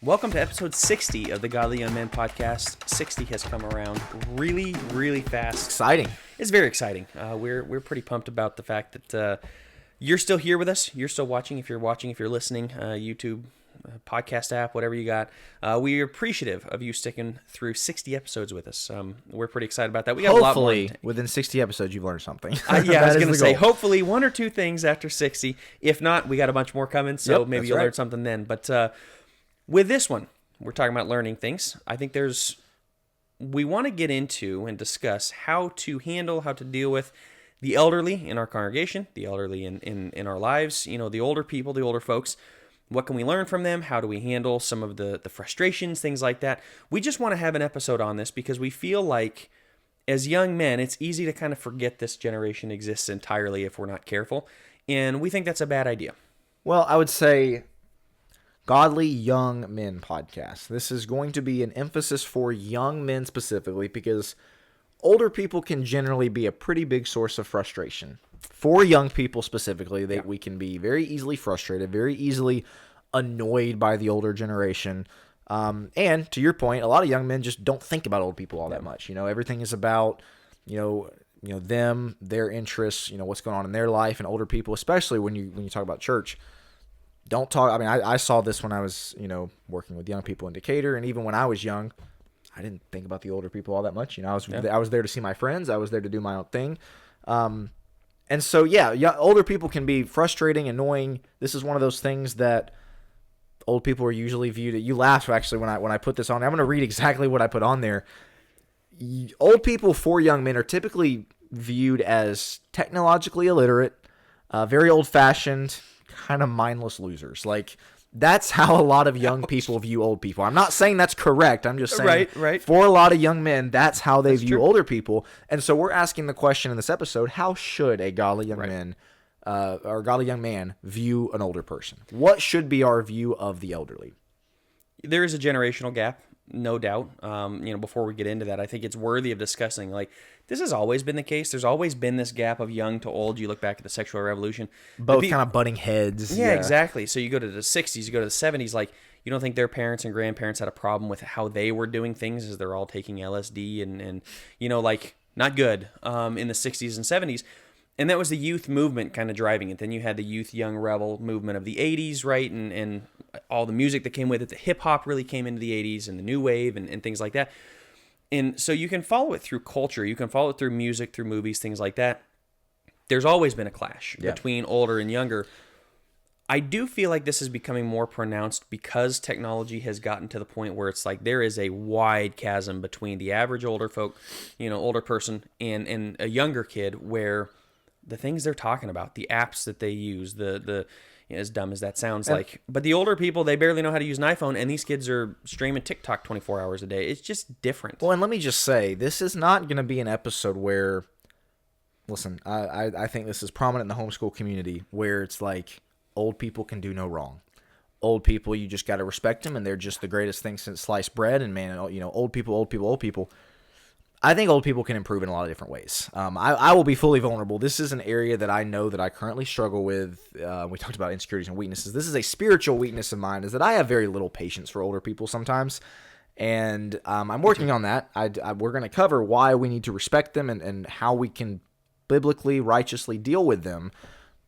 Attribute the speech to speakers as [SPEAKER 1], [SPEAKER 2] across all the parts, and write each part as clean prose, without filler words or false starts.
[SPEAKER 1] Welcome to episode 60 of the Godly Young Men podcast. 60 has come around really, really fast.
[SPEAKER 2] Exciting.
[SPEAKER 1] It's very exciting. We're pretty pumped about the fact that you're still here with us. You're still watching. If you're listening, YouTube, podcast app, whatever you got. We are appreciative of you sticking through 60 episodes with us. We're pretty excited about that. We got a lot more.
[SPEAKER 2] Hopefully, within 60 episodes, you've learned something.
[SPEAKER 1] I was going to say, hopefully one or two things after 60. If not, we got a bunch more coming, so maybe you'll learn something then. But with this one, we're talking about learning things. I think we want to get into and discuss how to handle, how to deal with the elderly in our congregation, the elderly in our lives, the older people, the older folks. What can we learn from them? How do we handle some of the frustrations, things like that? We just want to have an episode on this because we feel like as young men, it's easy to kind of forget this generation exists entirely if we're not careful. And we think that's a bad idea.
[SPEAKER 2] Well, I would say Godly Young Men podcast. This is going to be an emphasis for young men specifically because older people can generally be a pretty big source of frustration. For young people specifically, we can be very easily frustrated, very easily annoyed by the older generation. And to your point, a lot of young men just don't think about old people all that much. Everything is about, them, their interests, what's going on in their life, and older people, especially when you talk about church. Don't talk. I mean, I saw this when I was, working with young people in Decatur, and even when I was young, I didn't think about the older people all that much. I was there to see my friends. I was there to do my own thing. And so, older people can be frustrating, annoying. This is one of those things that old people are usually viewed. You laughed actually when I put this on. I'm going to read exactly what I put on there. Old people for young men are typically viewed as technologically illiterate, very old-fashioned, kind of mindless losers. Like, that's how a lot of young people view old people. I'm not saying that's correct. I'm just saying
[SPEAKER 1] right.
[SPEAKER 2] For a lot of young men, that's how they view older people. And so we're asking the question in this episode, how should a godly young man or godly young man view an older person? What should be our view of the elderly?
[SPEAKER 1] There is a generational gap, no doubt. Before we get into that, I think it's worthy of discussing. Like, this has always been the case. There's always been this gap of young to old. You look back at the sexual revolution.
[SPEAKER 2] Both kind of butting heads.
[SPEAKER 1] Yeah, exactly. So you go to the 60s, you go to the 70s, like, you don't think their parents and grandparents had a problem with how they were doing things as they're all taking LSD and not good in the 60s and 70s. And that was the youth movement kind of driving it. Then you had the youth young rebel movement of the 80s, right? And all the music that came with it. The hip-hop really came into the 80s and the new wave and things like that. And so you can follow it through culture. You can follow it through music, through movies, things like that. There's always been a clash between older and younger. I do feel like this is becoming more pronounced because technology has gotten to the point where it's like there is a wide chasm between the average older person and a younger kid where the things they're talking about, the apps that they use, as dumb as that sounds like. But the older people, they barely know how to use an iPhone, and these kids are streaming TikTok 24 hours a day. It's just different.
[SPEAKER 2] Well, and let me just say, this is not going to be an episode where, listen, I think this is prominent in the homeschool community, where it's like, old people can do no wrong. Old people, you just got to respect them, and they're just the greatest thing since sliced bread, and man, old people. I think old people can improve in a lot of different ways. I will be fully vulnerable. This is an area that I know that I currently struggle with. We talked about insecurities and weaknesses. This is a spiritual weakness of mine, is that I have very little patience for older people sometimes. And I'm working on that. We're going to cover why we need to respect them and how we can biblically, righteously deal with them.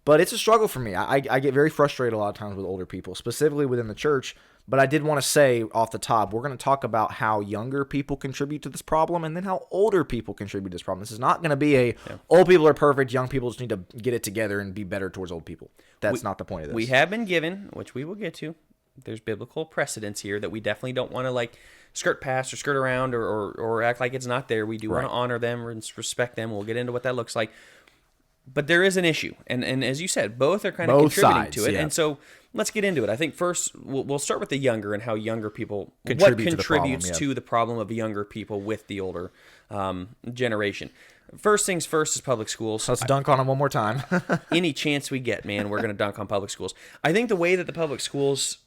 [SPEAKER 2] But it's a struggle for me. I get very frustrated a lot of times with older people, specifically within the church. But I did want to say off the top, we're going to talk about how younger people contribute to this problem and then how older people contribute to this problem. This is not going to be old people are perfect, young people just need to get it together and be better towards old people. That's not the point of this.
[SPEAKER 1] We have been given, which we will get to, there's biblical precedents here that we definitely don't want to skirt past or skirt around or act like it's not there. We do want to honor them and respect them. We'll get into what that looks like. But there is an issue, and as you said, both are kind of contributing
[SPEAKER 2] sides,
[SPEAKER 1] to it, and so let's get into it. I think first we'll start with the younger and how younger people contributes to the problem of younger people with the older generation. First things first is public schools.
[SPEAKER 2] Let's dunk on them one more time.
[SPEAKER 1] Any chance we get, man, we're going to dunk on public schools. I think the way that the public schools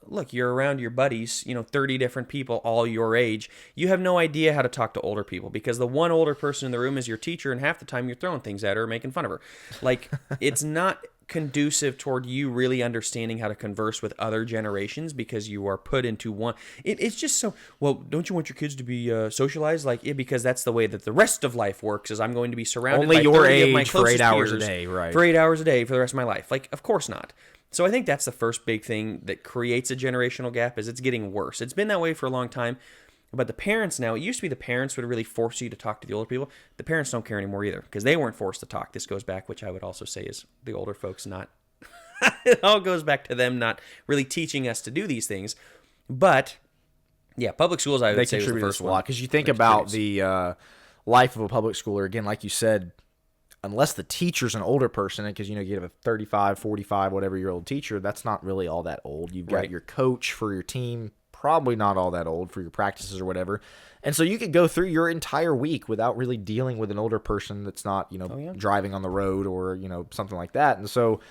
[SPEAKER 1] look, you're around your buddies, 30 different people, all your age. You have no idea how to talk to older people because the one older person in the room is your teacher, and half the time you're throwing things at her or making fun of her. Like, it's not conducive toward you really understanding how to converse with other generations, because you are put into one. It's just so, well, don't you want your kids to be socialized? Like, yeah, because that's the way that the rest of life works, is I'm going to be surrounded
[SPEAKER 2] Only
[SPEAKER 1] by
[SPEAKER 2] your
[SPEAKER 1] 30 of my
[SPEAKER 2] age for 8
[SPEAKER 1] closest
[SPEAKER 2] hours a
[SPEAKER 1] peers
[SPEAKER 2] day, right?
[SPEAKER 1] for 8 hours a day for the rest of my life. Like, of course not. So I think that's the first big thing that creates a generational gap, is it's getting worse. It's been that way for a long time. But the parents now, it used to be the parents would really force you to talk to the older people. The parents don't care anymore either, because they weren't forced to talk. This goes back, which I would also say is the older folks not, it all goes back to them not really teaching us to do these things. But yeah, public schools, I would say, was the first
[SPEAKER 2] a
[SPEAKER 1] one.
[SPEAKER 2] lot, because you think about the life of a public schooler, again, like you said, unless the teacher's an older person, because you have a 35, 45, whatever year old teacher, that's not really all that old. You've got your coach for your team, probably not all that old for your practices or whatever. And so you could go through your entire week without really dealing with an older person that's not, driving on the road or, something like that. And so,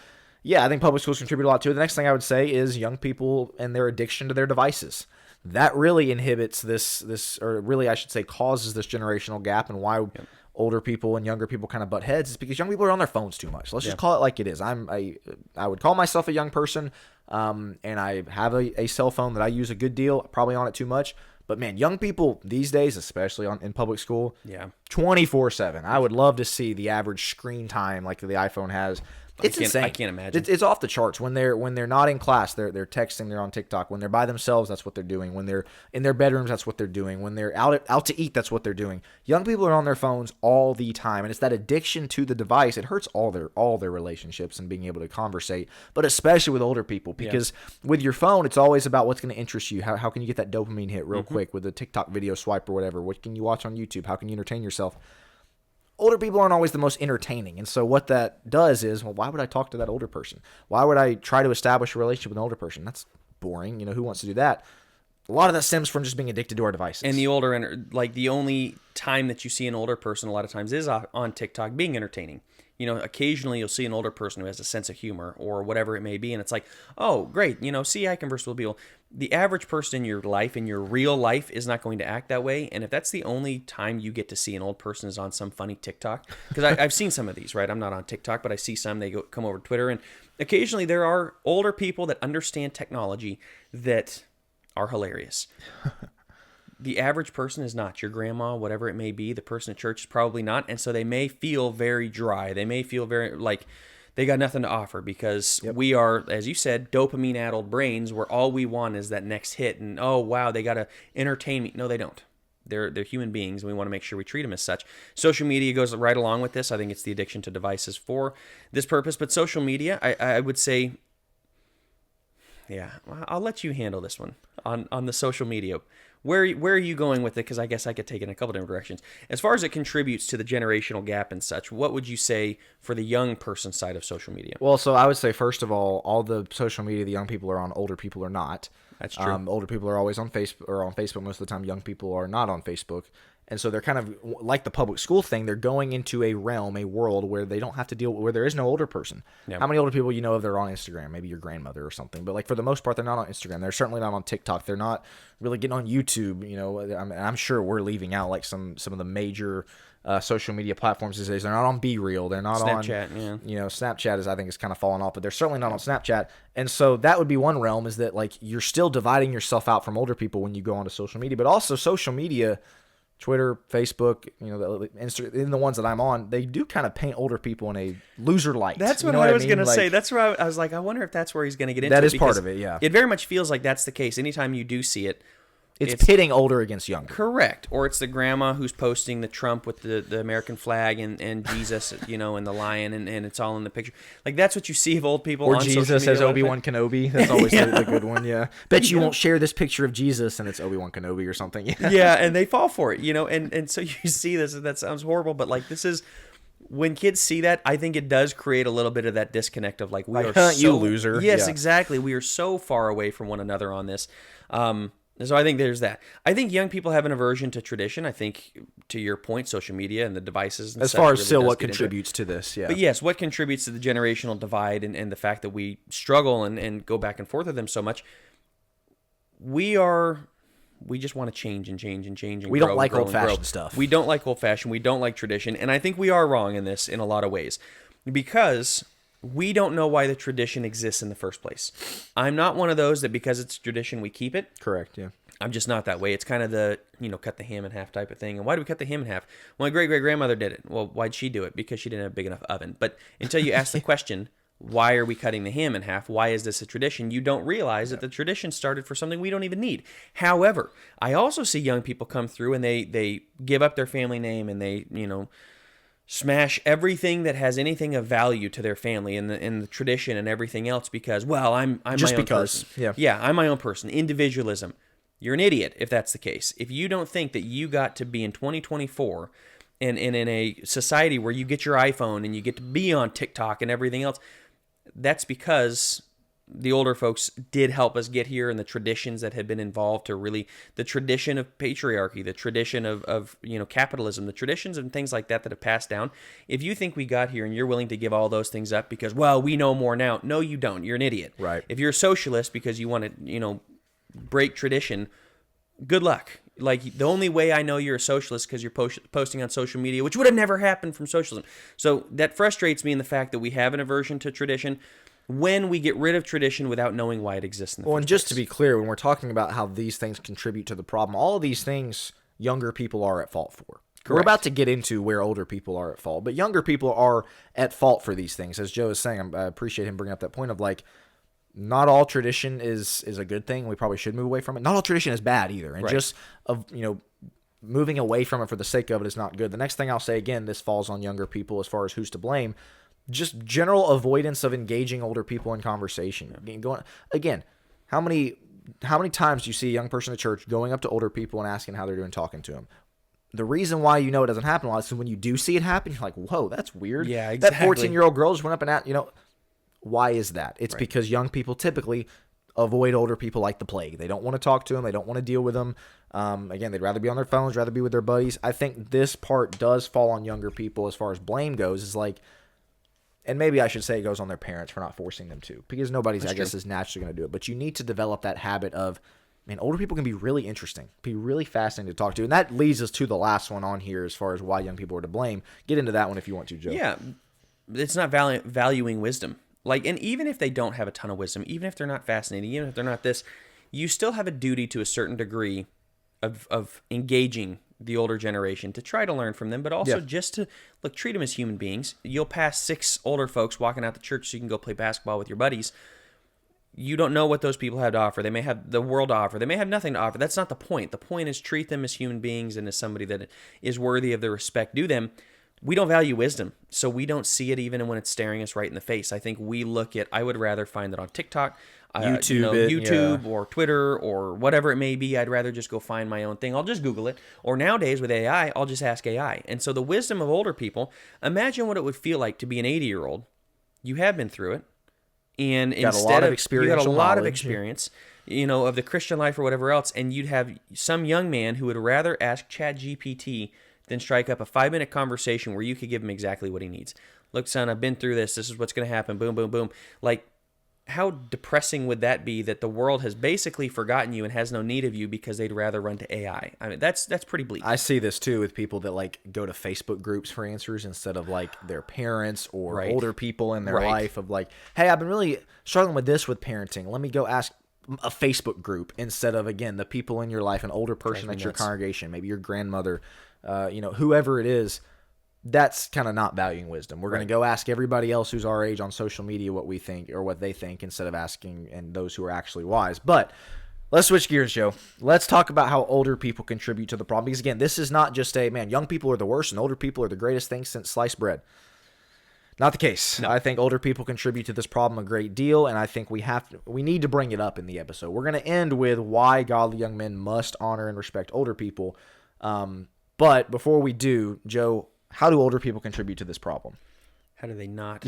[SPEAKER 2] yeah, I think public schools contribute a lot to it. The next thing I would say is young people and their addiction to their devices. That really inhibits this, or really I should say causes this generational gap, and why older people and younger people kind of butt heads is because young people are on their phones too much. Let's just call it like it is. I would call myself a young person. And I have a cell phone that I use a good deal, probably on it too much. But man, young people these days, especially in public school, 24/7. I would love to see the average screen time like the iPhone has. It's insane.
[SPEAKER 1] I can't imagine.
[SPEAKER 2] It's off the charts. When they're not in class, they're texting, they're on TikTok. When they're by themselves, that's what they're doing. When they're in their bedrooms, that's what they're doing. When they're out to eat, that's what they're doing. Young people are on their phones all the time, and it's that addiction to the device. It hurts all their relationships and being able to conversate, but especially with older people, because with your phone, it's always about what's going to interest you. How can you get that dopamine hit real quick with a TikTok video swipe or whatever? What can you watch on YouTube? How can you entertain yourself? Older people aren't always the most entertaining. And so what that does is, well, why would I talk to that older person? Why would I try to establish a relationship with an older person? That's boring. Who wants to do that? A lot of that stems from just being addicted to our devices.
[SPEAKER 1] And the the only time that you see an older person a lot of times is on TikTok being entertaining. Occasionally you'll see an older person who has a sense of humor or whatever it may be, and it's like, oh, great, see, I converse with people. The average person in your life, in your real life, is not going to act that way, and if that's the only time you get to see an old person is on some funny TikTok, because I've seen some of these, right? I'm not on TikTok, but I see some, they come over to Twitter, and occasionally there are older people that understand technology that are hilarious. The average person is not. Your grandma, whatever it may be, the person at church is probably not. And so they may feel very dry. They may feel very like they got nothing to offer, because we are, as you said, dopamine-addled brains where all we want is that next hit. And, oh, wow, they got to entertain me. No, they don't. They're human beings, and we want to make sure we treat them as such. Social media goes right along with this. I think it's the addiction to devices for this purpose. But social media, I would say, yeah, I'll let you handle this one on the social media. Where are you going with it? Because I guess I could take it in a couple different directions. As far as it contributes to the generational gap and such, what would you say for the young person side of social media?
[SPEAKER 2] Well, so I would say, first of all the social media the young people are on, older people are not.
[SPEAKER 1] That's true.
[SPEAKER 2] Older people are always on Facebook most of the time. Young people are not on Facebook. And so they're kind of like the public school thing. They're going into a world where they don't have to deal with, where there is no older person. Yep. How many older people if they're on Instagram? Maybe your grandmother or something. But for the most part, they're not on Instagram. They're certainly not on TikTok. They're not really getting on YouTube. I'm sure we're leaving out some of the major social media platforms these days. They're not on BeReal. They're not
[SPEAKER 1] Snapchat,
[SPEAKER 2] on Snapchat I think is kind of falling off, but they're certainly not on Snapchat. And so that would be one realm, is that you're still dividing yourself out from older people when you go onto social media. But also social media, Twitter, Facebook, Instagram, the ones that I'm on, they do kind of paint older people in a loser light.
[SPEAKER 1] That's what I was going to say. That's where I was like, I wonder if that's where he's going to get into it.
[SPEAKER 2] That is part of it, yeah.
[SPEAKER 1] It very much feels like that's the case. Anytime you do see it,
[SPEAKER 2] it's pitting older against younger.
[SPEAKER 1] Correct. Or it's the grandma who's posting the Trump with the American flag and Jesus, and the lion, and it's all in the picture. That's what you see of old people on social media. Or Jesus as
[SPEAKER 2] Obi-Wan Kenobi. That's always the good one, yeah. Bet you won't share this picture of Jesus, and it's Obi-Wan Kenobi or something.
[SPEAKER 1] Yeah, and they fall for it, and so you see this, and that sounds horrible, but this is... When kids see that, I think it does create a little bit of that disconnect of we are so...
[SPEAKER 2] You loser.
[SPEAKER 1] Yes, exactly. We are so far away from one another on this. So I think there's that. I think young people have an aversion to tradition. I think, to your point, social media and the devices and
[SPEAKER 2] as far as still what contributes to this, yeah.
[SPEAKER 1] But yes, what contributes to the generational divide and the fact that we struggle and go back and forth with them so much, we just want to change and change and change and
[SPEAKER 2] we
[SPEAKER 1] grow.
[SPEAKER 2] We don't like old-fashioned stuff.
[SPEAKER 1] We don't like old-fashioned. We don't like tradition. And I think we are wrong in this in a lot of ways. Because we don't know why the tradition exists in the first place. I'm not one of those that because it's tradition, we keep it.
[SPEAKER 2] Correct, yeah.
[SPEAKER 1] I'm just not that way. It's kind of the, cut the ham in half type of thing. And why do we cut the ham in half? Well, my great-great-grandmother did it. Well, why'd she do it? Because she didn't have a big enough oven. But until you ask the question, why are we cutting the ham in half? Why is this a tradition? You don't realize that the tradition started for something we don't even need. However, I also see young people come through and they give up their family name and they, smash everything that has anything of value to their family and the tradition and everything else because, well, I'm
[SPEAKER 2] just
[SPEAKER 1] my own
[SPEAKER 2] because.
[SPEAKER 1] person. Yeah, I'm my own person. Individualism. You're an idiot if that's the case. If you don't think that you got to be in 2024 and in a society where you get your iPhone and you get to be on TikTok and everything else, that's because the older folks did help us get here and the traditions that had been involved to really, the tradition of patriarchy, the tradition of capitalism, the traditions and things like that have passed down. If you think we got here and you're willing to give all those things up because, well, we know more now. No, you don't. You're an idiot.
[SPEAKER 2] Right.
[SPEAKER 1] If you're a socialist because you want to, break tradition, good luck. Like, the only way I know you're a socialist because you're posting on social media, which would have never happened from socialism. So that frustrates me in the fact that we have an aversion to tradition when we get rid of tradition without knowing why it exists in the first
[SPEAKER 2] and just
[SPEAKER 1] place.
[SPEAKER 2] to be clear, when we're talking about how these things contribute to the problem, all of these things younger people are at fault for. Correct. We're about to get into where older people are at fault, but younger people are at fault for these things. As Joe is saying, I appreciate him bringing up that point of like, not all tradition is a good thing. We probably should move away from it. Not all tradition is bad either. And just moving away from it for the sake of it is not good. The next thing I'll say, again, this falls on younger people as far as who's to blame. Just general avoidance of engaging older people in conversation. Again, how many times do you see a young person in the church going up to older people and asking how they're doing, talking to them? The reason why it doesn't happen a lot is when you do see it happen, you're like, whoa, that's weird.
[SPEAKER 1] Yeah, exactly.
[SPEAKER 2] That 14-year-old girl just went up and asked, why is that? It's because young people typically avoid older people like the plague. They don't want to talk to them. They don't want to deal with them. Again, they'd rather be on their phones, rather be with their buddies. I think this part does fall on younger people as far as blame goes. Is like, and maybe I should say it goes on their parents for not forcing them to, because nobody's, I guess, is naturally going to do it. But you need to develop that habit of, man, older people can be really interesting, be really fascinating to talk to. And that leads us to the last one on here as far as why young people are to blame. Get into that one if you want to, Joe.
[SPEAKER 1] Yeah, it's not valuing wisdom. Like, and even if they don't have a ton of wisdom, even if they're not fascinating, even if they're not this, you still have a duty to a certain degree of engaging the older generation to try to learn from them, but also just to, treat them as human beings. You'll pass 6 older folks walking out the church so you can go play basketball with your buddies. You don't know what those people have to offer. They may have the world to offer. They may have nothing to offer. That's not the point. The point is treat them as human beings and as somebody that is worthy of the respect due them. We don't value wisdom, so we don't see it even when it's staring us right in the face. I think we look at, I would rather find it on TikTok, YouTube or Twitter or whatever it may be. I'd rather just go find my own thing. I'll just Google it. Or nowadays with AI, I'll just ask AI. And so the wisdom of older people, imagine what it would feel like to be an 80-year-old. You have been through it. And
[SPEAKER 2] you got a lot of
[SPEAKER 1] experience, of the Christian life or whatever else, and you'd have some young man who would rather ask ChatGPT than strike up a 5-minute conversation where you could give him exactly what he needs. Look, son, I've been through this. This is what's going to happen. Boom, boom, boom. Like, how depressing would that be that the world has basically forgotten you and has no need of you because they'd rather run to AI? I mean, that's pretty bleak.
[SPEAKER 2] I see this too with people that go to Facebook groups for answers instead of their parents or older people in their life of hey, I've been really struggling with this with parenting. Let me go ask a Facebook group instead of, again, the people in your life, an older person at your congregation, maybe your grandmother, whoever it is. That's kind of not valuing wisdom. We're going to go ask everybody else who's our age on social media what we think or what they think instead of asking and those who are actually wise. But let's switch gears, Joe. Let's talk about how older people contribute to the problem. Because, again, this is not just young people are the worst and older people are the greatest thing since sliced bread. Not the case. No. I think older people contribute to this problem a great deal, and I think we need to bring it up in the episode. We're going to end with why godly young men must honor and respect older people. But before we do, Joe, how do older people contribute to this problem?
[SPEAKER 1] How do they not?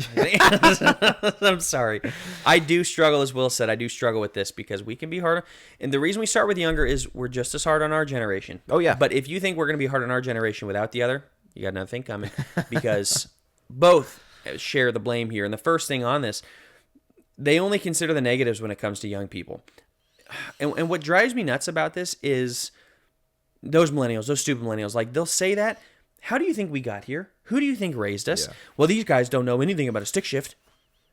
[SPEAKER 1] I'm sorry. I do struggle, as Will said, I do struggle with this because we can be harder. And the reason we start with the younger is we're just as hard on our generation.
[SPEAKER 2] Oh, yeah.
[SPEAKER 1] But if you think we're going to be hard on our generation without the other, you got another thing coming because both share the blame here. And the first thing on this, they only consider the negatives when it comes to young people. And what drives me nuts about this is those millennials, those stupid millennials, they'll say that. How do you think we got here? Who do you think raised us? Yeah. Well, these guys don't know anything about a stick shift.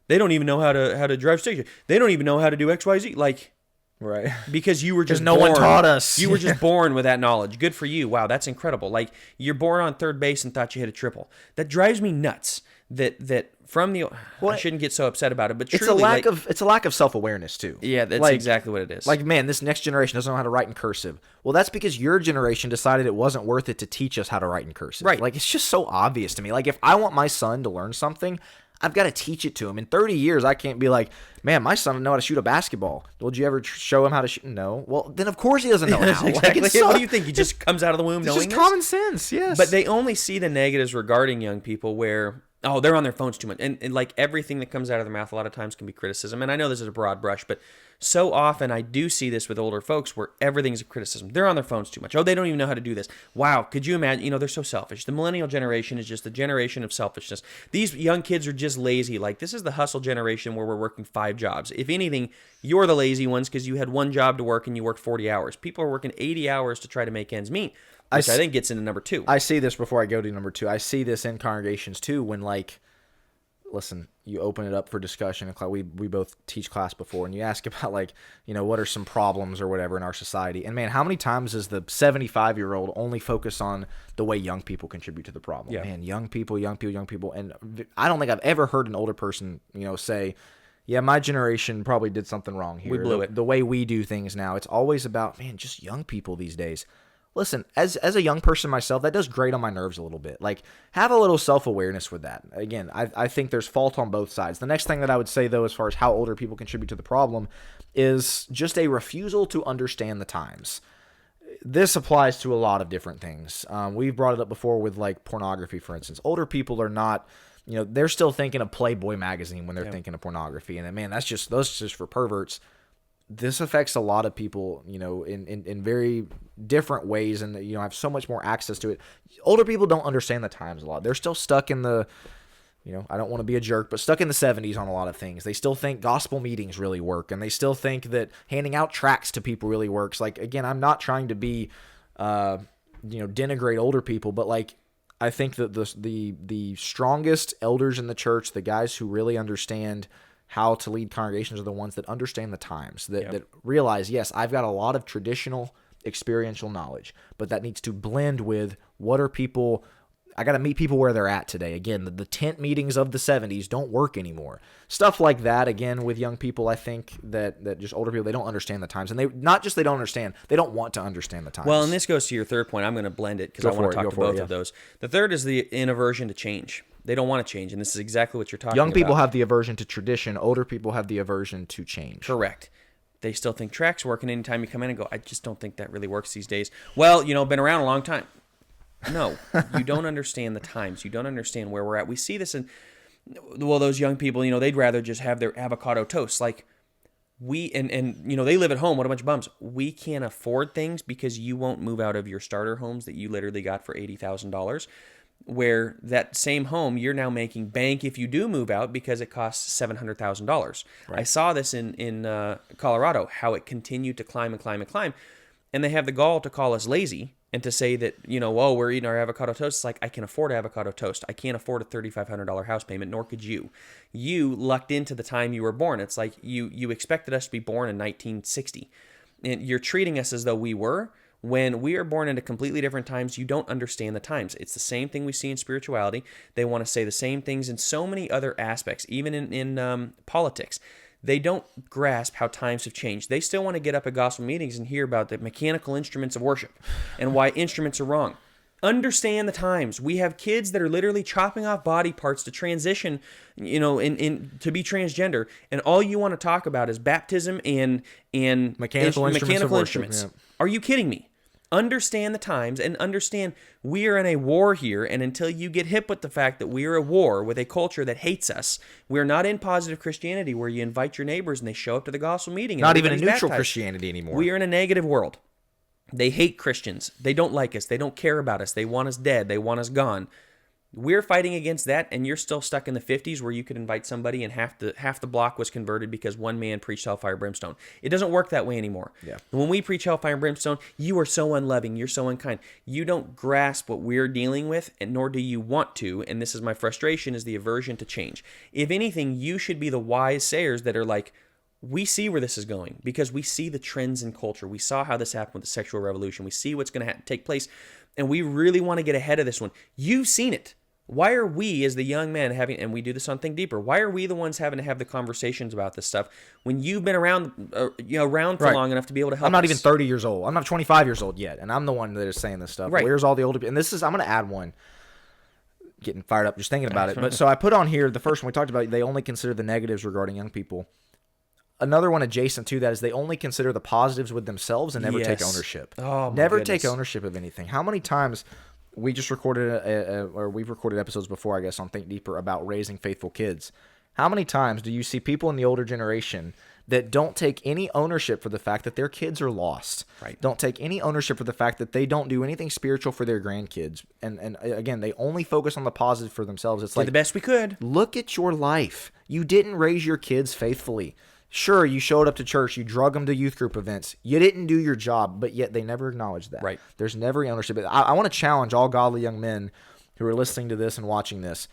[SPEAKER 1] They don't even know how to drive station. They don't even know how to do XYZ. Like,
[SPEAKER 2] right.
[SPEAKER 1] Because you were just
[SPEAKER 2] no
[SPEAKER 1] born,
[SPEAKER 2] one taught us.
[SPEAKER 1] You were just born with that knowledge. Good for you. Wow, that's incredible. Like, you're born on third base and thought you hit a triple. That drives me nuts. That from the I shouldn't get so upset about it, but truly,
[SPEAKER 2] it's a lack of self-awareness too.
[SPEAKER 1] Yeah, that's exactly what it is.
[SPEAKER 2] Like, man, this next generation doesn't know how to write in cursive. Well, that's because your generation decided it wasn't worth it to teach us how to write in cursive.
[SPEAKER 1] Right.
[SPEAKER 2] Like, it's just so obvious to me. Like, if I want my son to learn something, I've got to teach it to him. In 30 years, I can't be like, man, my son doesn't know how to shoot a basketball. Did you ever show him how to shoot? No. Well, then of course he doesn't know how.
[SPEAKER 1] Exactly. Like, what do you think? He just comes out of the womb knowing
[SPEAKER 2] just common sense, yes.
[SPEAKER 1] But they only see the negatives regarding young people where, oh, they're on their phones too much. And like everything that comes out of their mouth a lot of times can be criticism. And I know this is a broad brush, but so often I do see this with older folks where everything's a criticism. They're on their phones too much. Oh, they don't even know how to do this. Wow, could you imagine? They're so selfish. The millennial generation is just the generation of selfishness. These young kids are just lazy. Like, this is the hustle generation where we're working 5 jobs. If anything, you're the lazy ones because you had 1 job to work and you worked 40 hours. People are working 80 hours to try to make ends meet, which I think gets into number 2.
[SPEAKER 2] I see this before I go to number 2. I see this in congregations too when, like, listen, you open it up for discussion. We both teach class before, and you ask about, like, what are some problems or whatever in our society. And man, how many times does the 75-year-old only focus on the way young people contribute to the problem?
[SPEAKER 1] Yeah.
[SPEAKER 2] Man, young people. And I don't think I've ever heard an older person, say, yeah, my generation probably did something wrong here.
[SPEAKER 1] We blew it.
[SPEAKER 2] The way we do things now, it's always about, man, just young people these days. Listen, as a young person myself, that does grate on my nerves a little bit. Like, have a little self-awareness with that. Again, I think there's fault on both sides. The next thing that I would say, though, as far as how older people contribute to the problem, is just a refusal to understand the times. This applies to a lot of different things. We've brought it up before with, like, pornography, for instance. Older people are not, they're still thinking of Playboy magazine when they're thinking of pornography. And, man, those just for perverts. This affects a lot of people, in very different ways, and have so much more access to it. Older people don't understand the times a lot. They're still stuck in the, I don't want to be a jerk, but stuck in the 70s on a lot of things. They still think gospel meetings really work, and they still think that handing out tracts to people really works. Like, again, I'm not trying to be, denigrate older people, but, like, I think that the strongest elders in the church, the guys who really understand how to lead congregations, are the ones that understand the times, that realize, yes, I've got a lot of traditional experiential knowledge, but that needs to blend with what are people. I got to meet people where they're at today. Again, the tent meetings of the 70s don't work anymore. Stuff like that, again, with young people, I think that just older people, they don't understand the times. And they don't understand, they don't want to understand the times.
[SPEAKER 1] Well, and this goes to your third point. I'm going to blend it because I want to talk to both of those. The third is the aversion to change. They don't want to change, and this is exactly what you're talking about.
[SPEAKER 2] Young people have the aversion to tradition. Older people have the aversion to change.
[SPEAKER 1] Correct. They still think tracks work, and anytime you come in and go, I just don't think that really works these days. Well, been around a long time. No, you don't understand the times. You don't understand where we're at. We see this in, those young people, they'd rather just have their avocado toast. Like, they live at home. What a bunch of bums. We can't afford things because you won't move out of your starter homes that you literally got for $80,000. Where that same home, you're now making bank if you do move out because it costs $700,000. Right. I saw this in Colorado, how it continued to climb and climb and climb. And they have the gall to call us lazy and to say that, we're eating our avocado toast. It's like, I can afford avocado toast. I can't afford a $3,500 house payment, nor could you. You lucked into the time you were born. It's like you expected us to be born in 1960. And you're treating us as though we were. When we are born into completely different times, you don't understand the times. It's the same thing we see in spirituality. They want to say the same things in so many other aspects, even in politics. They don't grasp how times have changed. They still want to get up at gospel meetings and hear about the mechanical instruments of worship and why instruments are wrong. Understand the times. We have kids that are literally chopping off body parts to transition, to be transgender, and all you want to talk about is baptism and
[SPEAKER 2] mechanical instruments.
[SPEAKER 1] Yeah. Are you kidding me? Understand the times and understand we are in a war here, and until you get hip with the fact that we are at war with a culture that hates us, we're not in positive Christianity where you invite your neighbors and they show up to the gospel meeting.
[SPEAKER 2] Not even a neutral Christianity anymore.
[SPEAKER 1] We are in a negative world. They hate Christians. They don't like us. They don't care about us. They want us dead. They want us gone. We're fighting against that, and you're still stuck in the 50s where you could invite somebody and half the block was converted because one man preached hellfire and brimstone. It doesn't work that way anymore.
[SPEAKER 2] Yeah.
[SPEAKER 1] When we preach hellfire and brimstone, you are so unloving, you're so unkind. You don't grasp what we're dealing with, and nor do you want to, and this is my frustration, is the aversion to change. If anything, you should be the wise sayers that are like, we see where this is going because we see the trends in culture. We saw how this happened with the sexual revolution. We see what's going to take place, and we really want to get ahead of this one. You've seen it. Why are we, as the young men, having, and we do this on Think Deeper, why are we the ones having to have the conversations about this stuff when you've been around around for long enough to be able to help
[SPEAKER 2] I'm not
[SPEAKER 1] us?
[SPEAKER 2] even 30 years old. I'm not 25 years old yet, and I'm the one that is saying this stuff.
[SPEAKER 1] Right.
[SPEAKER 2] Where's all the older people? And this is, I'm going to add one. Getting fired up just thinking about it. But so I put on here, the first one we talked about, they only consider the negatives regarding young people. Another one adjacent to that is they only consider the positives with themselves and never take ownership.
[SPEAKER 1] Oh, my
[SPEAKER 2] never
[SPEAKER 1] goodness.
[SPEAKER 2] take ownership of anything. How many times we just recorded, or we've recorded episodes before, I guess, on Think Deeper about raising faithful kids. How many times do you see people in the older generation that don't take any ownership for the fact that their kids are lost?
[SPEAKER 1] Right.
[SPEAKER 2] Don't take any ownership for the fact that they don't do anything spiritual for their grandkids. And again, they only focus on the positive for themselves. It's
[SPEAKER 1] Did
[SPEAKER 2] like,
[SPEAKER 1] the best we could.
[SPEAKER 2] look at your life. You didn't raise your kids faithfully. Sure, you showed up to church, you drug them to youth group events. You didn't do your job, but yet they never acknowledge that.
[SPEAKER 1] Right.
[SPEAKER 2] There's never ownership. I want to challenge all godly young men who are listening to this and watching this.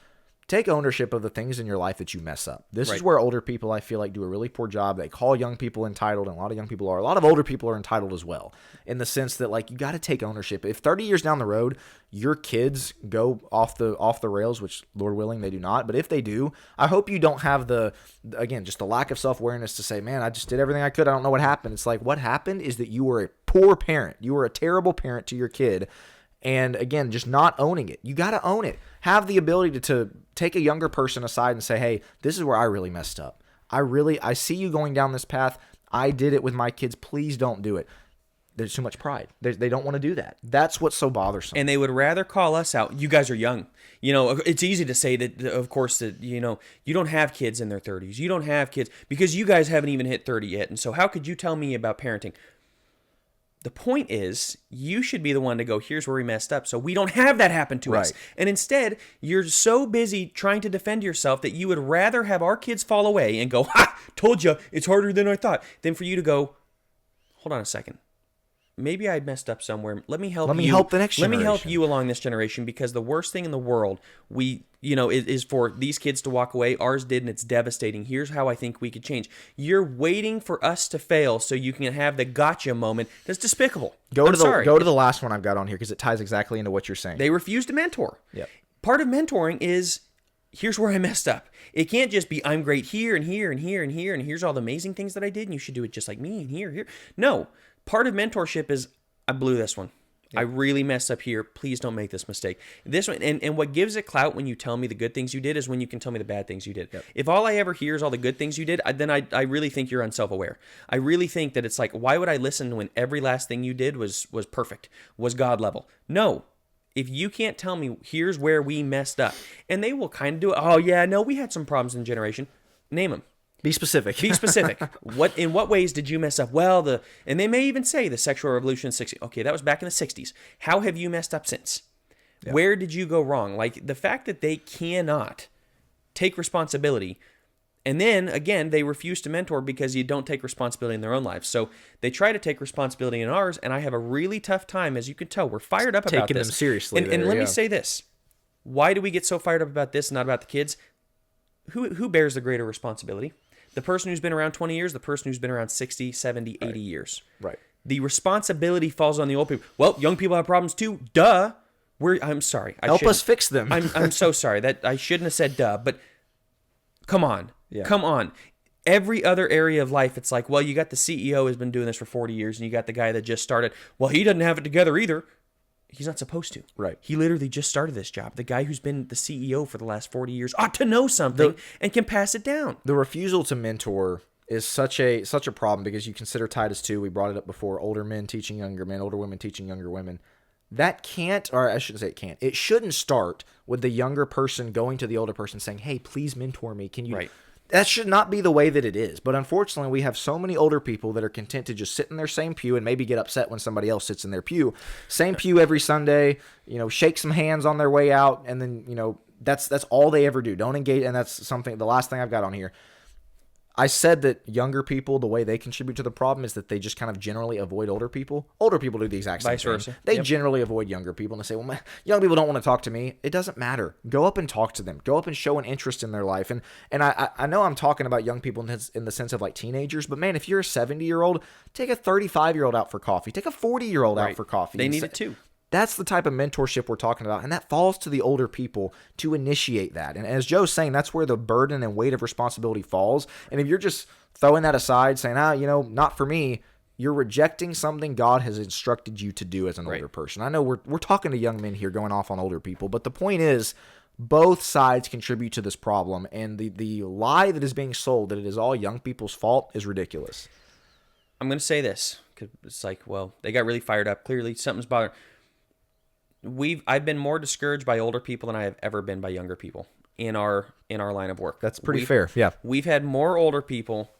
[SPEAKER 2] Take ownership of the things in your life that you mess up. This is where older people, I feel like, do a really poor job. They call young people entitled, and a lot of young people are. A lot of older people are entitled as well, in the sense that, like, you got to take ownership. If 30 years down the road, your kids go off the rails, which, Lord willing, they do not, but if they do, I hope you don't have just the lack of self-awareness to say, man, I just did everything I could. I don't know what happened. It's like, what happened is that you were a poor parent. You were a terrible parent to your kid. And again, just not owning it. You got to own it. Have the ability to take a younger person aside and say, hey, this is where I really messed up. I see you going down this path. I did it with my kids. Please don't do it. There's too much pride. They don't want to do that. That's what's so bothersome.
[SPEAKER 1] And they would rather call us out. You guys are young. It's easy to say that, of course, that, you don't have kids in their 30s. You don't have kids because you guys haven't even hit 30 yet. And so how could you tell me about parenting? The point is, you should be the one to go, here's where we messed up, so we don't have that happen to us. And instead, you're so busy trying to defend yourself that you would rather have our kids fall away and go, ha, told you, it's harder than I thought, than for you to go, hold on a second. Maybe I messed up somewhere. Let me help you.
[SPEAKER 2] Let me help the next generation.
[SPEAKER 1] Let me help you along this generation, because the worst thing in the world is for these kids to walk away. Ours did, and it's devastating. Here's how I think we could change. You're waiting for us to fail so you can have the gotcha moment. That's despicable.
[SPEAKER 2] Go to the last one I've got on here because it ties exactly into what you're saying.
[SPEAKER 1] They refuse to mentor.
[SPEAKER 2] Yep.
[SPEAKER 1] Part of mentoring is, here's where I messed up. It can't just be, I'm great here and here and here and here, and here's all the amazing things that I did, and you should do it just like me, and here. No. Part of mentorship is, I blew this one. Yep. I really messed up here. Please don't make this mistake. This one, and what gives it clout when you tell me the good things you did is when you can tell me the bad things you did. Yep. If all I ever hear is all the good things you did, then I really think you're unself-aware. I really think that it's like, why would I listen when every last thing you did was perfect, was God level? No. If you can't tell me, here's where we messed up, and they will kind of do it. Oh yeah, no, we had some problems in the generation. Name them.
[SPEAKER 2] Be specific.
[SPEAKER 1] Be specific. In what ways did you mess up? Well, and they may even say the sexual revolution in the 60s. Okay, that was back in the 60s. How have you messed up since? Yep. Where did you go wrong? Like, the fact that they cannot take responsibility, and then, again, they refuse to mentor because you don't take responsibility in their own lives. So they try to take responsibility in ours, and I have a really tough time. As you can tell, we're fired up about this.
[SPEAKER 2] Taking them seriously.
[SPEAKER 1] And let me say this. Why do we get so fired up about this and not about the kids? Who bears the greater responsibility? The person who's been around 20 years, the person who's been around 60, 70, 80 years.
[SPEAKER 2] Right.
[SPEAKER 1] The responsibility falls on the old people. Well, young people have problems too. Duh. I'm sorry.
[SPEAKER 2] Help us fix them.
[SPEAKER 1] I'm so sorry. That I shouldn't have said duh, but come on. Yeah. Come on. Every other area of life, it's like, well, you got the CEO who's been doing this for 40 years, and you got the guy that just started. Well, he doesn't have it together either. He's not supposed to.
[SPEAKER 2] Right.
[SPEAKER 1] He literally just started this job. The guy who's been the CEO for the last 40 years ought to know something and can pass it down.
[SPEAKER 2] The refusal to mentor is such a problem because you consider Titus 2, we brought it up before, older men teaching younger men, older women teaching younger women. That can't, or I shouldn't say it can't. It shouldn't start with the younger person going to the older person saying, hey, please mentor me. Can you?
[SPEAKER 1] Right.
[SPEAKER 2] that should not be the way that it is. But unfortunately, we have so many older people that are content to just sit in their same pew and maybe get upset when somebody else sits in their pew. Same pew every Sunday, shake some hands on their way out, and then, that's all they ever do. Don't engage, and that's something, the last thing I've got on here. I said that younger people, the way they contribute to the problem is that they just kind of generally avoid older people. Older people do the exact same
[SPEAKER 1] Vice
[SPEAKER 2] thing.
[SPEAKER 1] versa.
[SPEAKER 2] They generally avoid younger people, and they say, well, young people don't want to talk to me. It doesn't matter. Go up and talk to them. Go up and show an interest in their life. And I know I'm talking about young people in the sense of like teenagers, but man, if you're a 70-year-old, take a 35-year-old out for coffee. Take a 40-year-old out for coffee.
[SPEAKER 1] They need it too.
[SPEAKER 2] That's the type of mentorship we're talking about, and that falls to the older people to initiate that. And as Joe's saying, that's where the burden and weight of responsibility falls. And if you're just throwing that aside, saying, not for me, you're rejecting something God has instructed you to do as an older person. I know we're talking to young men here going off on older people, but the point is both sides contribute to this problem, and the lie that is being sold that it is all young people's fault is ridiculous.
[SPEAKER 1] I'm going to say this, because it's like, well, they got really fired up. Clearly something's bothering. I've been more discouraged by older people than I have ever been by younger people in our line of work.
[SPEAKER 2] That's pretty fair. Yeah.
[SPEAKER 1] We've had more older people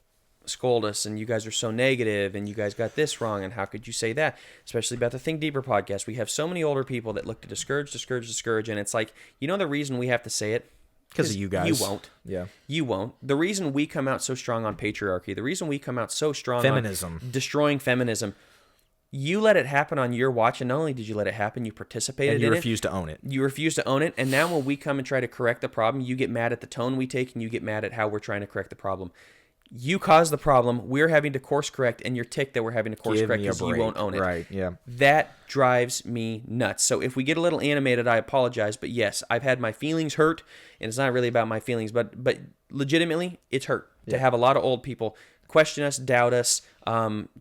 [SPEAKER 1] scold us, and you guys are so negative, and you guys got this wrong, and how could you say that? Especially about the Think Deeper podcast. We have so many older people that look to discourage, and it's like, the reason we have to say it?
[SPEAKER 2] Because of you guys.
[SPEAKER 1] You won't.
[SPEAKER 2] Yeah.
[SPEAKER 1] You won't. The reason we come out so strong on patriarchy, the reason we come out so strong
[SPEAKER 2] feminism,
[SPEAKER 1] on destroying feminism, you let it happen on your watch, and not only did you let it happen, you participated in it.
[SPEAKER 2] And you refuse to own it.
[SPEAKER 1] You refuse to own it, and now when we come and try to correct the problem, you get mad at the tone we take, and you get mad at how we're trying to correct the problem. You caused the problem, we're having to course correct, and you're ticked that we're having to course correct because you won't own it.
[SPEAKER 2] Right, yeah.
[SPEAKER 1] That drives me nuts. So if we get a little animated, I apologize, but yes, I've had my feelings hurt, and it's not really about my feelings, but legitimately, it's hurt to have a lot of old people question us, doubt us,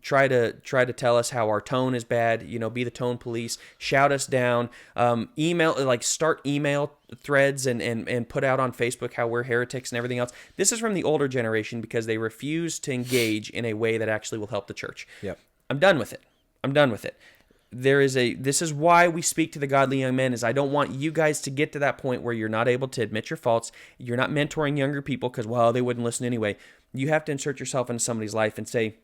[SPEAKER 1] try to tell us how our tone is bad, be the tone police, shout us down, start email threads and put out on Facebook how we're heretics and everything else. This is from the older generation because they refuse to engage in a way that actually will help the church.
[SPEAKER 2] Yep.
[SPEAKER 1] I'm done with it. This is why we speak to the godly young men, is I don't want you guys to get to that point where you're not able to admit your faults. You're not mentoring younger people because, well, they wouldn't listen anyway. You have to insert yourself into somebody's life and say,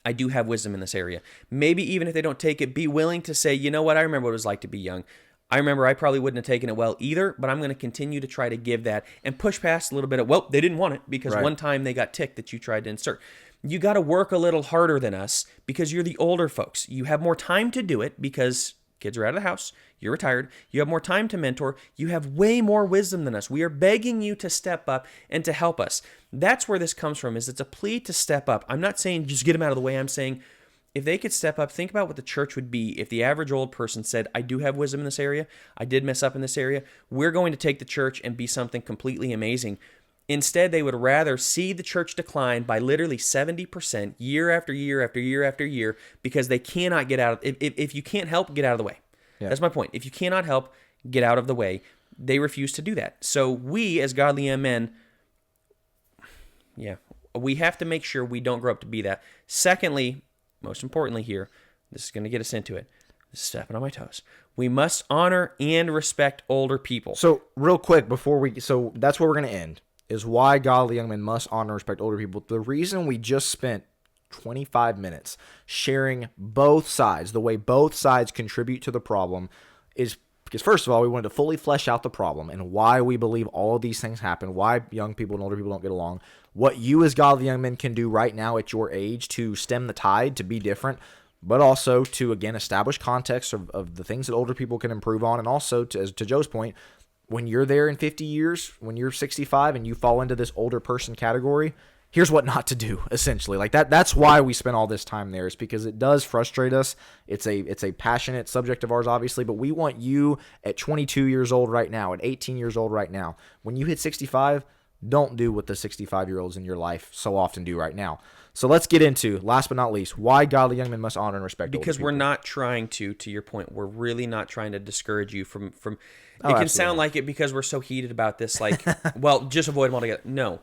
[SPEAKER 1] I do have wisdom in this area. Maybe even if they don't take it, be willing to say, you know what, I remember what it was like to be young. I remember I probably wouldn't have taken it well either, but I'm going to continue to try to give that and push past a little bit of, well, they didn't want it because one time they got ticked that you tried to insert. You got to work a little harder than us because you're the older folks. You have more time to do it because kids are out of the house. You're retired. You have more time to mentor. You have way more wisdom than us. We are begging you to step up and to help us. That's where this comes from, is it's a plea to step up. I'm not saying just get them out of the way. I'm saying if they could step up, think about what the church would be if the average old person said, I do have wisdom in this area. I did mess up in this area. We're going to take the church and be something completely amazing. Instead, they would rather see the church decline by literally 70% year after year after year after year because they cannot get out of it. If you can't help, get out of the way. Yeah. That's my point. If you cannot help, get out of the way. They refuse to do that. So we, as godly young men, we have to make sure we don't grow up to be that. Secondly, most importantly here, this is going to get us into it. This is stepping on my toes. We must honor and respect older people.
[SPEAKER 2] So real quick so that's where we're going to end, is why godly young men must honor and respect older people. The reason we just spent 25 minutes sharing both sides, the way both sides contribute to the problem, is because, first of all, we wanted to fully flesh out the problem and why we believe all of these things happen, why young people and older people don't get along, what you as godly young men can do right now at your age to stem the tide, to be different, but also to, again, establish context of the things that older people can improve on, and also, to Joe's point, when you're there in 50 years, when you're 65 and you fall into this older person category, here's what not to do, essentially. Like that's why we spent all this time there, is because it does frustrate us. It's a passionate subject of ours, obviously, but we want you at 22 years old right now, at 18 years old right now. When you hit 65, don't do what the 65-year-olds in your life so often do right now. So let's get into, last but not least, why godly young men must honor and respect older people.
[SPEAKER 1] Because we're not trying to your point, we're really not trying to discourage you from it can sound like it because we're so heated about this, like, well, just avoid them altogether. No.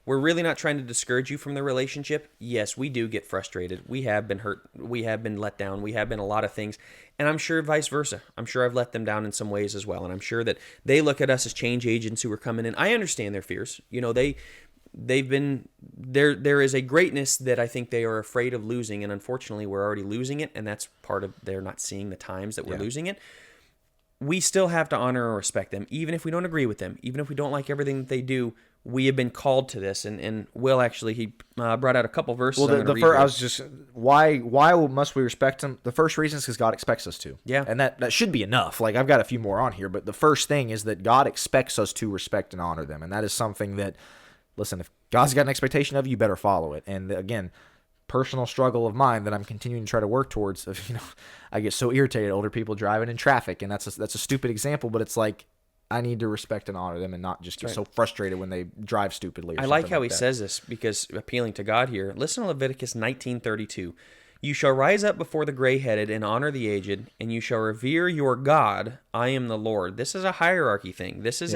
[SPEAKER 1] We're really not trying to discourage you from the relationship. Yes, we do get frustrated. We have been hurt. We have been let down. We have been a lot of things. And I'm sure vice versa. I'm sure I've let them down in some ways as well. And I'm sure that they look at us as change agents who are coming in. I understand their fears. they've been there is a greatness that I think they are afraid of losing, and unfortunately we're already losing it, and that's part of they're not seeing the times that we're losing it. We still have to honor and respect them, even if we don't agree with them, even if we don't like everything that they do. We have been called to this, and Will actually he brought out a couple verses.
[SPEAKER 2] Well, the first I was just why must we respect them? The first reason is because God expects us to.
[SPEAKER 1] Yeah,
[SPEAKER 2] and that should be enough. Like I've got a few more on here, but the first thing is that God expects us to respect and honor them, and that is something that, listen, if God's got an expectation of you, you better follow it. And again, personal struggle of mine that I'm continuing to try to work towards. Of I get so irritated at older people driving in traffic, and that's a stupid example, but it's like, I need to respect and honor them and not just get so frustrated when they drive stupidly.
[SPEAKER 1] I like how he says this, because appealing to God here. Listen to Leviticus 19:32. You shall rise up before the gray-headed and honor the aged, and you shall revere your God. I am the Lord. This is a hierarchy thing. This is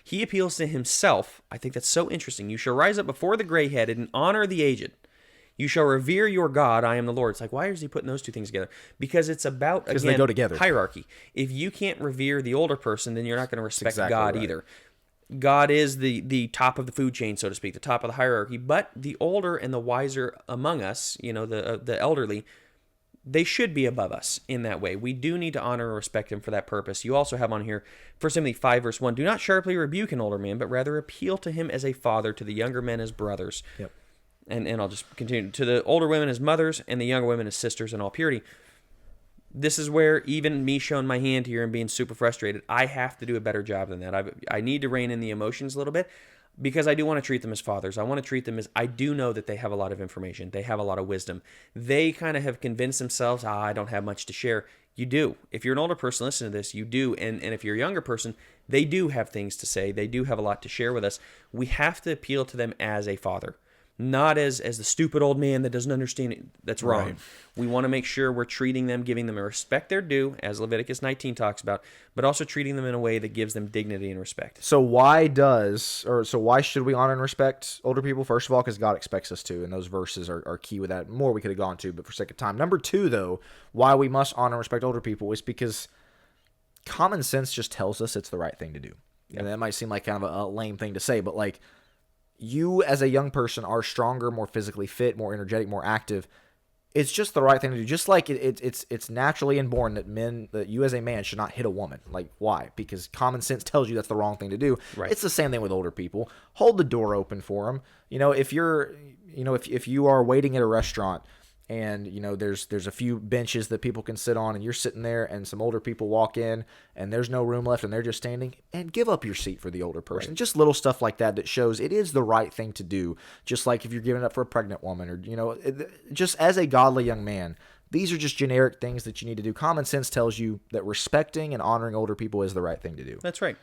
[SPEAKER 1] he appeals to himself. I think that's so interesting. You shall rise up before the gray-headed and honor the aged. You shall revere your God, I am the Lord. It's like, why is he putting those two things together? Because it's about, again,
[SPEAKER 2] they go together.
[SPEAKER 1] Hierarchy. If you can't revere the older person, then you're not going to respect God either. God is the top of the food chain, so to speak, the top of the hierarchy. But the older and the wiser among us, the elderly, they should be above us in that way. We do need to honor and respect him for that purpose. You also have on here, 1 Timothy 5, verse 1, do not sharply rebuke an older man, but rather appeal to him as a father, to the younger men as brothers.
[SPEAKER 2] Yep.
[SPEAKER 1] And I'll just continue. To the older women as mothers, and the younger women as sisters in all purity. This is where even me showing my hand here and being super frustrated, I have to do a better job than that. I need to rein in the emotions a little bit, because I do want to treat them as fathers. I want to treat them as, I do know that they have a lot of information. They have a lot of wisdom. They kind of have convinced themselves, I don't have much to share. You do. If you're an older person listening to this, you do. And if you're a younger person, they do have things to say. They do have a lot to share with us. We have to appeal to them as a father. Not as the stupid old man that doesn't understand it. That's wrong. Right. We want to make sure we're treating them, giving them a respect their due, as Leviticus 19 talks about, but also treating them in a way that gives them dignity and respect.
[SPEAKER 2] So why should we honor and respect older people? First of all, because God expects us to, and those verses are key with that. More we could have gone to, but for sake of time. Number two, though, why we must honor and respect older people is because common sense just tells us it's the right thing to do. Yep. And that might seem like kind of a lame thing to say, but like, you as a young person are stronger, more physically fit, more energetic, more active. It's just the right thing to do. Just like it's naturally inborn that you as a man should not hit a woman. Like, why? Because common sense tells you that's the wrong thing to do.
[SPEAKER 1] Right.
[SPEAKER 2] It's the same thing with older people. Hold the door open for them. If you are waiting at a restaurant and there's a few benches that people can sit on, and you're sitting there, and some older people walk in, and there's no room left, and they're just standing, and give up your seat for the older person. Right. Just little stuff like that shows it is the right thing to do. Just like if you're giving up for a pregnant woman, or just as a godly young man, these are just generic things that you need to do. Common sense tells you that respecting and honoring older people is the right thing to do.
[SPEAKER 1] That's right.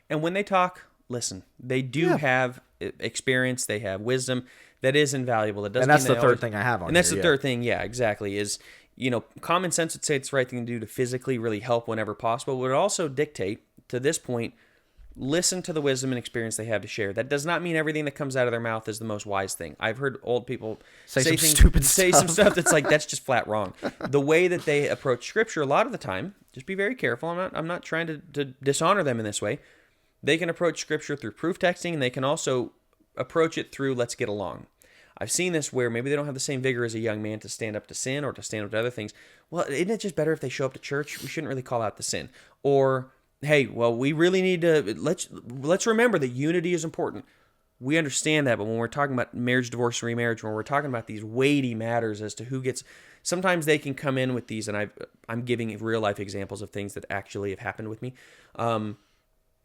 [SPEAKER 1] And when they talk, listen, they do have experience, they have wisdom. That is invaluable. That doesn't.
[SPEAKER 2] And that's the third thing I have on.
[SPEAKER 1] And that's the third thing. Yeah, exactly. Is common sense would say it's the right thing to do to physically really help whenever possible. But it would also dictate to this point, listen to the wisdom and experience they have to share. That does not mean everything that comes out of their mouth is the most wise thing. I've heard old people say some stuff that's like, that's just flat wrong. The way that they approach Scripture, a lot of the time, just be very careful. I'm not trying to dishonor them in this way. They can approach Scripture through proof texting, and they can also approach it through let's get along. I've seen this where maybe they don't have the same vigor as a young man to stand up to sin or to stand up to other things. Well, isn't it just better if they show up to church? We shouldn't really call out the sin. Or, hey, well, we really need to, let's remember that unity is important. We understand that, but when we're talking about marriage, divorce, and remarriage, when we're talking about these weighty matters as to who gets, sometimes they can come in with these, and I'm giving real life examples of things that actually have happened with me.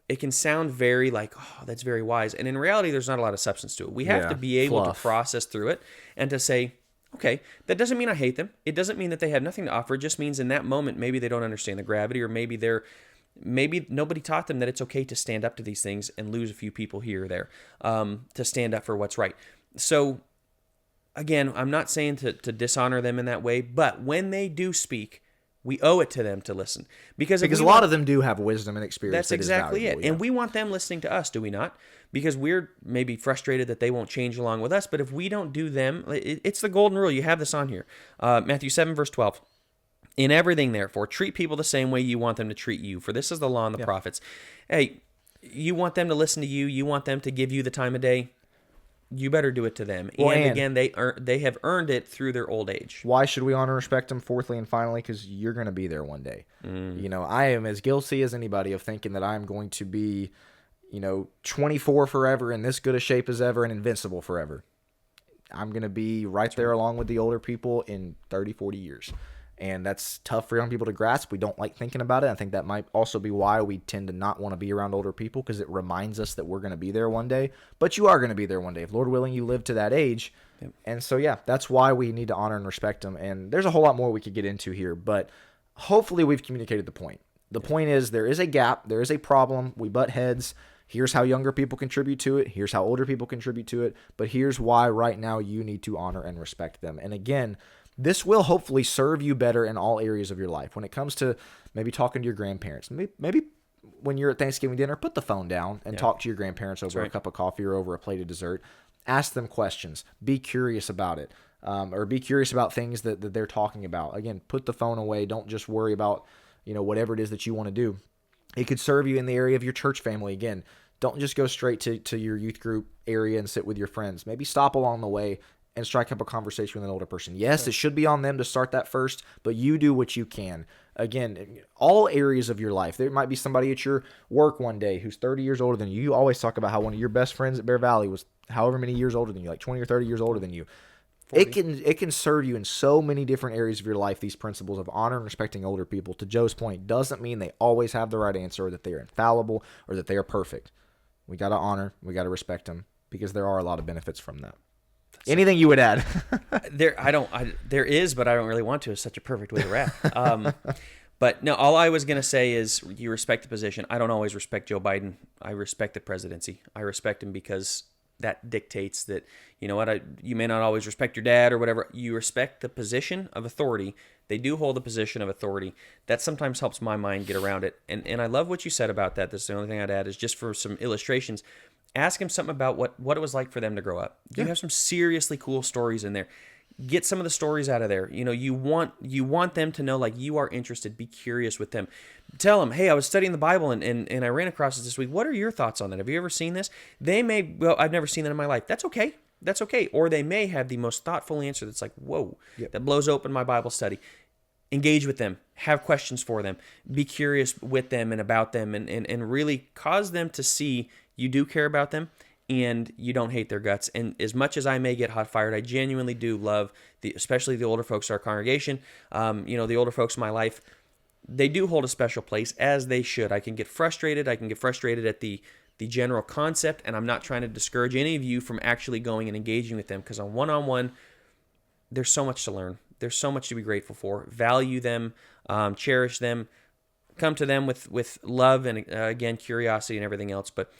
[SPEAKER 1] It can sound very like, oh, that's very wise. And in reality, there's not a lot of substance to it. We have to be able to process through it and to say, okay, that doesn't mean I hate them. It doesn't mean that they have nothing to offer. It just means in that moment, maybe they don't understand the gravity, or maybe nobody taught them that it's okay to stand up to these things and lose a few people here or there, to stand up for what's right. So again, I'm not saying to dishonor them in that way, but when they do speak, we owe it to them to listen. Because
[SPEAKER 2] a lot of them do have wisdom and experience.
[SPEAKER 1] That's exactly it. Yeah. And we want them listening to us, do we not? Because we're maybe frustrated that they won't change along with us. But if we don't do them, it's the golden rule. You have this on here. Matthew 7, verse 12. In everything, therefore, treat people the same way you want them to treat you. For this is the law and the prophets. Hey, you want them to listen to you. You want them to give you the time of day. you better do it to them.
[SPEAKER 2] Well,
[SPEAKER 1] and
[SPEAKER 2] and
[SPEAKER 1] again, they have earned it through their old age.
[SPEAKER 2] why should we honor and respect them? Fourthly and finally, because you're going to be there one day. You know, I am as guilty as anybody of thinking that I'm going to be, 24 forever, in this good a shape as ever, and invincible forever. I'm going to be right there along with the older people in 30, 40 years. And that's tough for young people to grasp. We don't like thinking about it. I think that might also be why we tend to not want to be around older people, because it reminds us that we're going to be there one day. But you are going to be there one day. If Lord willing, you live to that age. Yep. And so, yeah, that's why we need to honor and respect them. And there's a whole lot more we could get into here, but hopefully we've communicated the point. The point is there is a gap. There is a problem. We butt heads. Here's how younger people contribute to it. Here's how older people contribute to it. But here's why right now you need to honor and respect them. And again, this will hopefully serve you better in all areas of your life. When it comes to maybe talking to your grandparents, maybe when you're at Thanksgiving dinner, put the phone down and talk to your grandparents over a cup of coffee or over a plate of dessert. Ask them questions. Be curious about it, or be curious about things that they're talking about. Again, put the phone away. Don't just worry about whatever it is that you want to do. It could serve you in the area of your church family. Again, don't just go straight to your youth group area and sit with your friends. Maybe stop along the way and strike up a conversation with an older person. Yes, it should be on them to start that first, but you do what you can. Again, all areas of your life. There might be somebody at your work one day who's 30 years older than you. You always talk about how one of your best friends at Bear Valley was however many years older than you, like 20 or 30 years older than you. 40. It can serve you in so many different areas of your life, these principles of honor and respecting older people. To Joe's point, doesn't mean they always have the right answer, or that they are infallible, or that they are perfect. We got to honor, we got to respect them, because there are a lot of benefits from that. Anything you would add?
[SPEAKER 1] There is, but I don't really want to. It's such a perfect way to wrap. But no, all I was going to say is you respect the position. I don't always respect Joe Biden. I respect the presidency. I respect him because that dictates that, you know what, you may not always respect your dad or whatever. You respect the position of authority. They do hold the position of authority. That sometimes helps my mind get around it. And I love what you said about that. That's the only thing I'd add is just for some illustrations. Ask him something about what it was like for them to grow up. You have some seriously cool stories in there. Get some of the stories out of there. You want them to know, like, you are interested. Be curious with them. Tell them, hey, I was studying the Bible and I ran across this week. What are your thoughts on that? Have you ever seen this? They may, well, I've never seen that in my life. That's okay. That's okay. Or they may have the most thoughtful answer that's like, whoa, that blows open my Bible study. Engage with them. Have questions for them. Be curious with them and about them, and really cause them to see you do care about them and you don't hate their guts. And as much as I may get hot-fired, I genuinely do love, especially the older folks in our congregation, the older folks in my life. They do hold a special place, as they should. I can get frustrated. I can get frustrated at the general concept, and I'm not trying to discourage any of you from actually going and engaging with them, because on one-on-one, there's so much to learn. There's so much to be grateful for. Value them, cherish them, come to them with love and, again, curiosity and everything else. But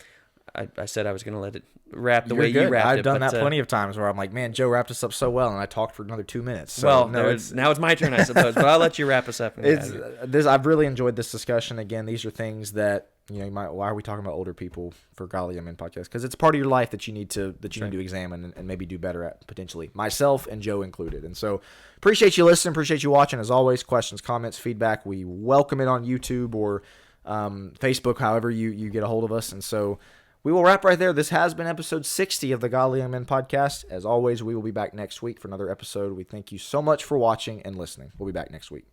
[SPEAKER 1] I said I was going to let it wrap the way you wrapped it.
[SPEAKER 2] I've done that plenty of times where I'm like, man, Joe wrapped us up so well, and I talked for another 2 minutes. So,
[SPEAKER 1] well, now it's my turn, I suppose, but I'll let you wrap us up.
[SPEAKER 2] I've really enjoyed this discussion. Again, these are things that, you might, why are we talking about older people for Godly Young Men podcast? Because it's part of your life that you need to examine and maybe do better at, potentially, myself and Joe included. And so appreciate you listening, appreciate you watching. As always, questions, comments, feedback, we welcome it on YouTube or Facebook, however you get a hold of us. And so we will wrap right there. This has been episode 60 of the Godly Young Men podcast. As always, we will be back next week for another episode. We thank you so much for watching and listening. We'll be back next week.